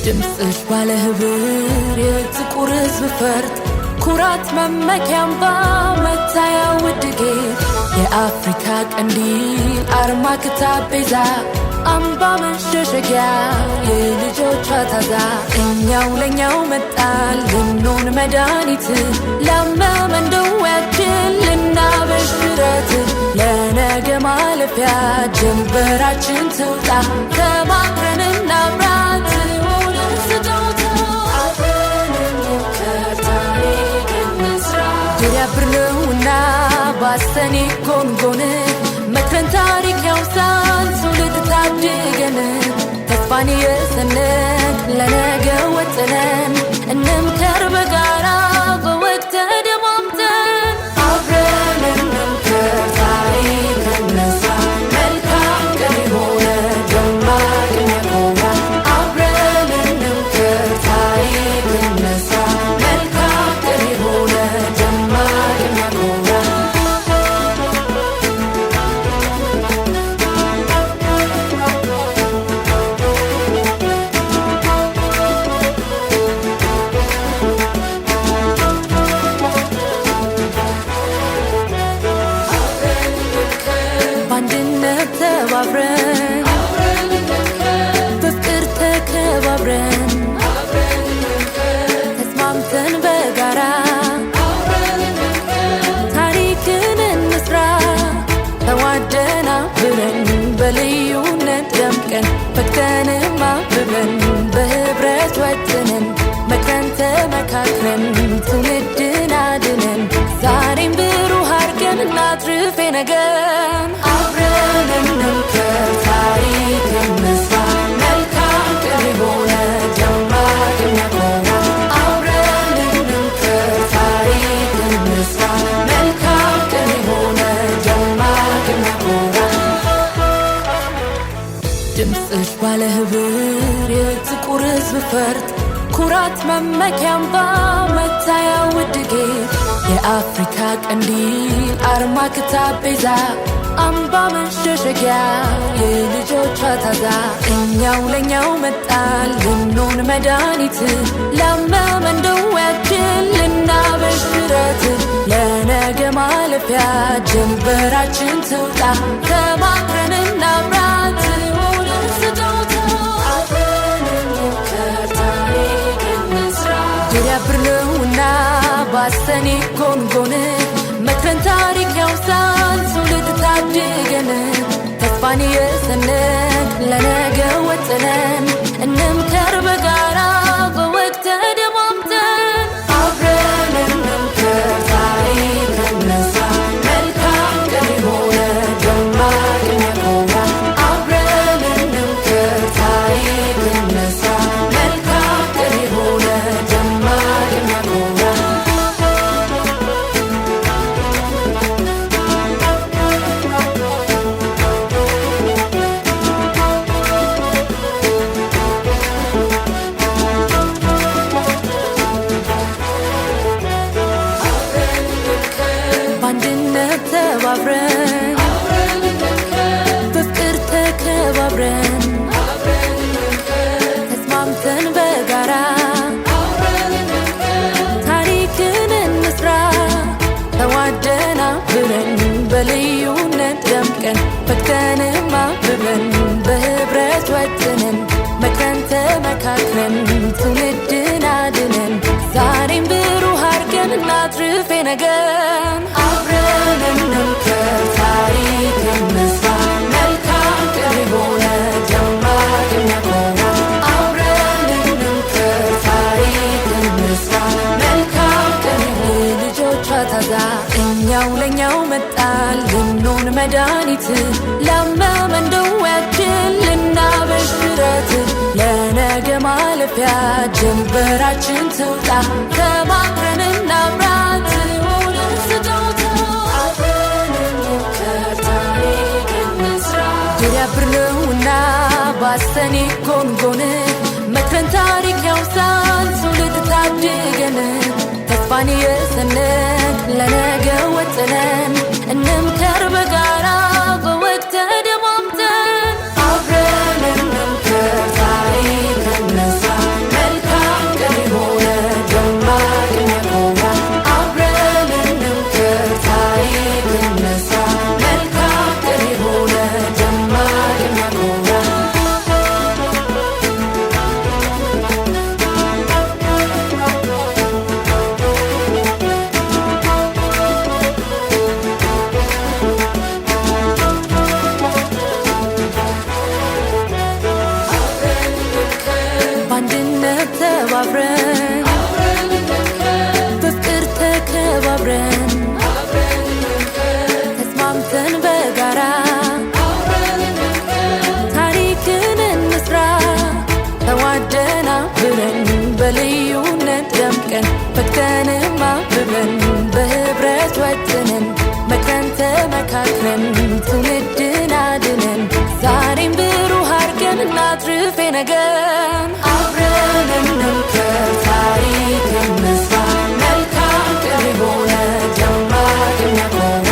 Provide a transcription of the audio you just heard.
ድምፅሽ ባለ ህብር የጥቁር ህዝብ ፈርጥ ኩራት መመኪያምባ መታያ ውድጌ የአፍሪካ ቀንዲል አርማ ክታብ ቤዛ አምባ መሸሸጊያ የልጆቿ ታዛ እኛው ለኛው መጣል ልንሆን መድኃኒት ላመመን ደዌያችን ልናበሽረት ለነገ ማለፊያ ጀንበራችን ትውጣ ተማክረን እናብራት ሆነን ስጦታ አብረን እንሞክር ታሪክ እንስራ ድሪያብር ነውና ባሰኔ ጎንጎን መክረን ታሪክ ያውሳል ትውልድ ታድገን ተስፋን የሰነቅ ለነገ ወጥነን እንምከር በጋራ በወግ ተደማምጠን አብረን እንምከር ታሪክ እንስራ መልካም ቀን የሆነ ደማቅ የሚያኮራ አብረን እንምከር ታሪክ እንስራ መልካም ቀን የሆነ ደማቅ የሚያኮራ በአንድነት ተባብረን በፍቅር ተከባብረን ተስማምተን በጋራ ታሪክን እንስራ ተዋደን አብረን በልዩነት ደምቀን ፈክተንም አብበን በህብረት ወጥነን መክረን ተመካክረን ትውልድን አድነን ዛሬም ብሩህ አርገን እናትርፍ ነገን አብረን እንምከር ታሪክ እንስራ መልካም ቀን የሆነ ደማቅ የሚያኮራ አብረን እንምከር ታሪክ እንስራ መልካም ቀን የሆነ ደማቅ የሚያኮራ ድምፅሽ ባለ ህብር የጥቁር ህዝብ ፈርጥ ኩራት መመኪያምባ መታያ ውድጌ የአፍሪካ ቀንዲል አርማ ክታብ ቤዛ አምባ መሸሸጊያ የልጆቿ ታዛ እኛው ለኛው መጣል ልንሆን መድኃኒት ላመመን ደዌያችን ልናበሽረት ለነገ ማለፊያ ጀንበራችን ትውጣ ተማክረን እናብራት ሆነን ስጦታ አብረን እንሞክር ታሪክ እንስራ ድሪያብር ነውና ባሰኔ ጎንጎን መክረን ታሪክ ያውሳል ትውልድ ታድገን ተስፋን የሰነቅ ለነገ ወጥነን እንምከር በጋራ በወግ ተደማምጠን አብረን እንምከር ታሪክ እንስራ መልካም ቀን የሆነ ደማቅ የሚያኮራ አብረን እንምከር ታሪክ እንስራ መልካም ቀን የሆነ ደማቅ የሚያኮራ በአንድነት ተባብረን በፍቅር ተከባብረን ተስማምተን በጋራ ታሪክን እንስራ ተዋደን አብረን በልዩነት ደምቀን ፈክተንም አብበን በህብረት ወጥነን መክረን ተመካክረን ትውልድን አድነን ዛሬም ብሩህ አርገን እናትርፍ ነገን አብረን እንምከር ታሪክ እንስራ መልካም ቀን የሆነ ደማቅ የሚያኮራ አብረን እንምከር ታሪክ እንስራ መልካም ቀን የልጆቿ ታዛ እኛው ለኛው መጣል ልንሆን መድኃኒት ላመመን ደዌያችን ልናበሽረት ለነገ ማለፊያ ጀንበራችን ትውጣ ተማክረን እናብራት ሆነን ስጦታ አብረን እንሞክር ታሪክ እንስራ ድሪያብር ነውና ባሰኔ ጎንጎን መክረን ታሪክ ያውሳል ትውልድ ታድገን ተስፋን የሰነቅ ለነገ ወጥነን እንምከር በጋራ በወግ ተደማምጠን አብረን እንምከር ታሪክ እንስራ በአንድነት ተባብረን በፍቅር ተከባብረን ተስማምተን በጋራ ታሪክን እንስራ ተዋደን አብረን በልዩነት ደምቀን ፈክተንም አብበን በህብረት ወጥነን መክረን ተመካክረን ትውልድን አድነን ዛሬም ብሩህ አድርገን እናትርፍ ነገን